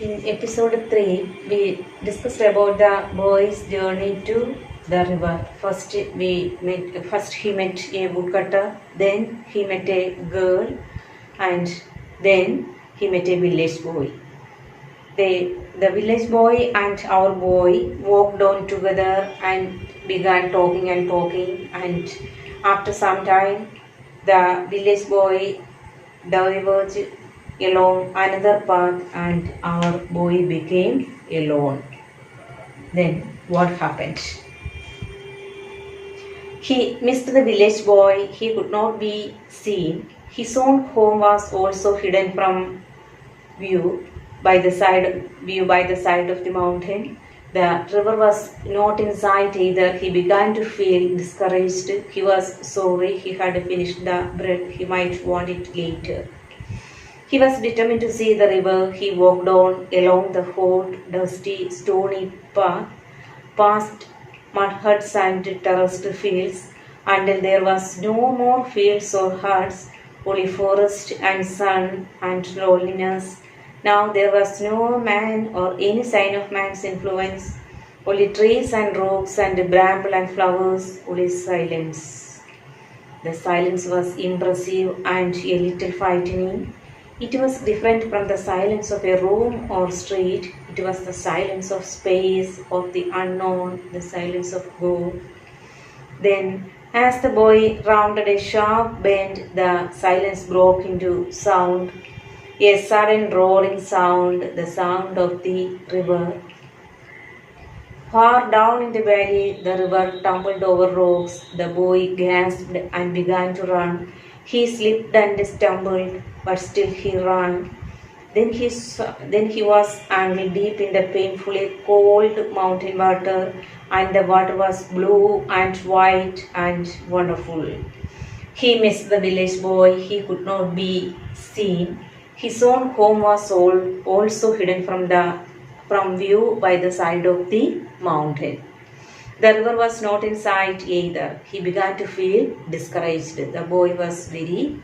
In episode 3, we discussed about the boy's journey to the river. First, he met a woodcutter, then he met a girl, and then he met a village boy. The village boy and our boy walked on together and began talking, and after some time, the village boy diverged along another path and our boy became alone. Then what happened? He missed the village boy. He could not be seen. His own home was also hidden from view by the side of the mountain. The river was not in sight either. He began to feel discouraged. He was sorry he had finished the bread. He might want it later. He was determined to see the river. He walked on along the hot, dusty, stony path, past mud huts and terraced fields, until there was no more fields or huts, only forest and sun and loneliness. Now there was no man or any sign of man's influence, only trees and rocks and bramble and flowers, only silence. The silence was impressive and a little frightening. It was different from the silence of a room or street. It was the silence of space, of the unknown, the silence of God. Then, as the boy rounded a sharp bend, the silence broke into sound, a sudden roaring sound, the sound of the river. Far down in the valley, the river tumbled over rocks. The boy gasped and began to run. He slipped and stumbled, but still he ran. Then he was ankle deep in the painfully cold mountain water, and the water was blue and white and wonderful. He missed the village boy. He could not be seen. His own home was also hidden from view by the side of the mountain. The river was not in sight either. He began to feel discouraged. The boy was very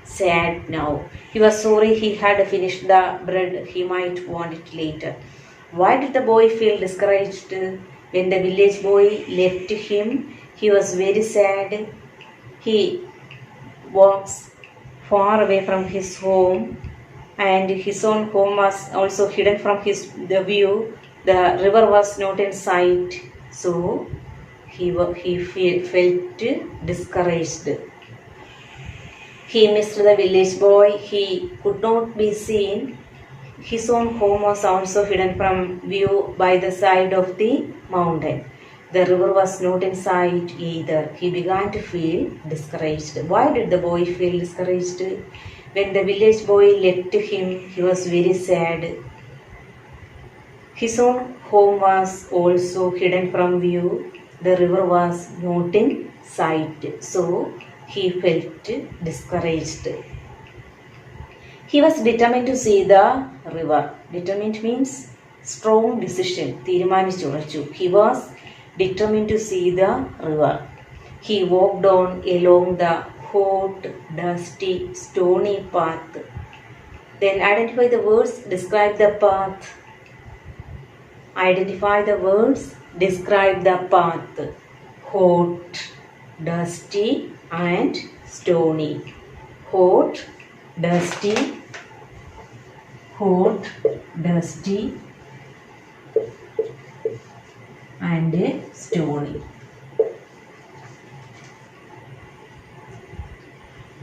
sad now. He was sorry he had finished the bread. He might want it later. Why did the boy feel discouraged? When the village boy left him, he was very sad. He walks far away from his home, and his own home was also hidden from the view. The river was not in sight. So he felt discouraged. He missed the village boy. He could not be seen. His own home was also hidden from view by the side of the mountain. The river was not in sight either. He began to feel discouraged. Why did the boy feel discouraged? When the village boy left him, he was very sad. His own home was also hidden from view. The river was not in sight, so he felt discouraged. He was determined to see the river. Determined means strong decision. He was determined to see the river. He walked on along the hot, dusty, stony path. Then identify the words, describe the path. Identify the words, describe the path. Hot, dusty and stony. Hot, dusty and stony.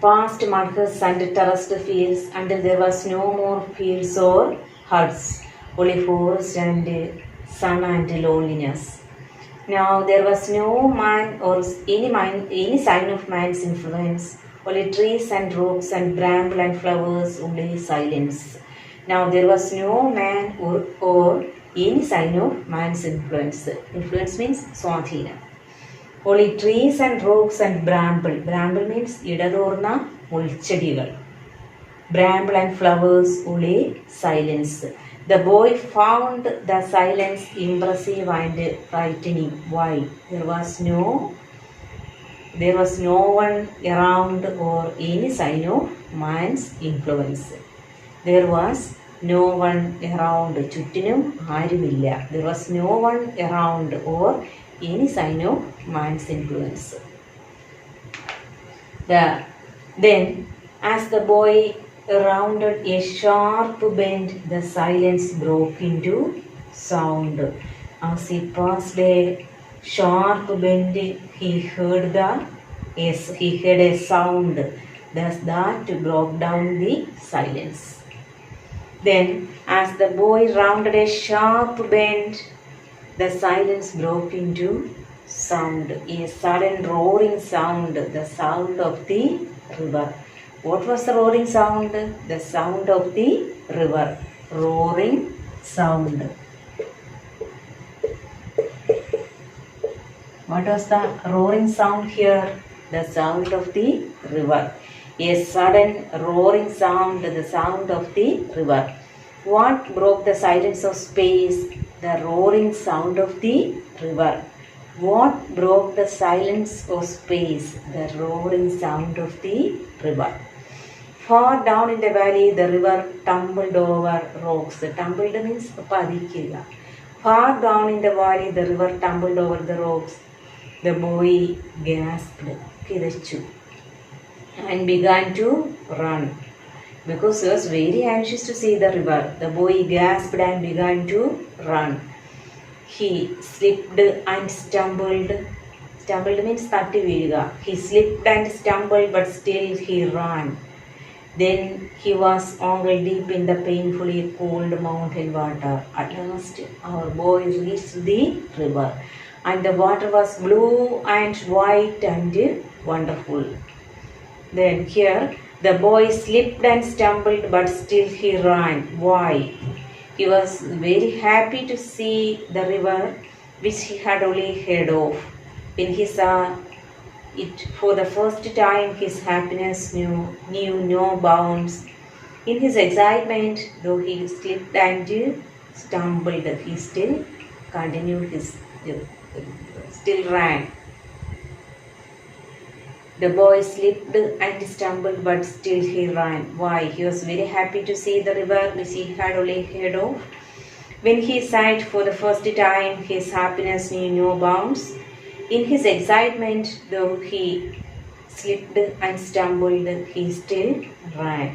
Past mud huts and terraced fields until there was no more fields or huts, only forest and sun and loneliness. Now there was no man or any sign of man's influence, only trees and rocks and bramble and flowers, only silence. Now there was no man or any sign of man's influence. Influence means swathina. Only trees and rocks and bramble. Bramble means idadorna mulchadigal. Bramble and flowers, only silence. The boy found the silence impressive and frightening. Why? There was no one around or any sign of man's influence. There was no one around. ചുറ്റിനും ആരുമില്ല. There was no one around or any sign of man's influence. Then, as the boy rounded a sharp bend, the silence broke into sound. As he passed a sharp bend, he heard a sound. Thus, that broke down the silence. Then, as the boy rounded a sharp bend, the silence broke into sound, a sudden roaring sound, the sound of the river. What was the roaring sound? The sound of the river. Roaring sound. What was the roaring sound here? The sound of the river. A sudden roaring sound, the sound of the river. What broke the silence of space? The roaring sound of the river. What broke the silence of space? The roaring sound of the river. Far down in the valley, the river tumbled over rocks. Tumbled means padikkuka. Far down in the valley, the river tumbled over the rocks. The boy gasped, കിതച്ചു, and began to run. Because he was very anxious to see the river, the boy gasped and began to run. He slipped and stumbled. Stumbled means തട്ടി വീഴുക. He slipped and stumbled, but still he ran. Then he was ankle deep in the painfully cold mountain water. At last, our boy reached the river, and the water was blue and white and wonderful. Then here, the boy slipped and stumbled, but still he ran. Why? He was very happy to see the river, which he had only heard of. When he saw it for the first time, his happiness knew no bounds. In his excitement, though he slipped and stumbled, he still continued still ran. The boy slipped and stumbled, but still he ran. Why? He was very happy to see the river, which he had only heard of. When he saw it for the first time, his happiness knew no bounds. In his excitement, though he slipped and stumbled, he still ran.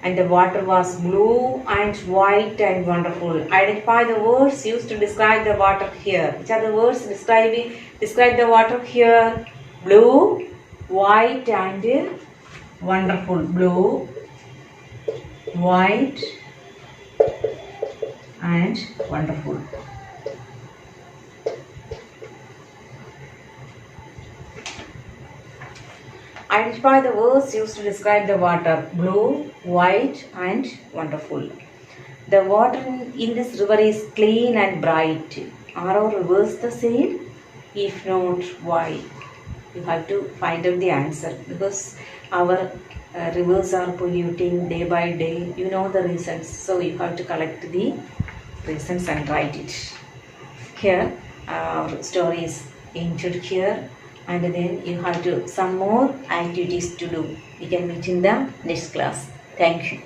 And the water was blue and white and wonderful. Identify the words used to describe the water here. Which are the words describe the water here? Blue, white and wonderful. Blue, white and wonderful. Identify the words used to describe the water. Blue, white and wonderful. The water in this river is clean and bright. Are our rivers the same? If not, why? You have to find out the answer, because our rivers are polluting day by day. You know the reasons, so you have to collect the reasons and write it. Here, our story is ended here. And then you have to some more activities to do. We can meet in the next class. Thank you.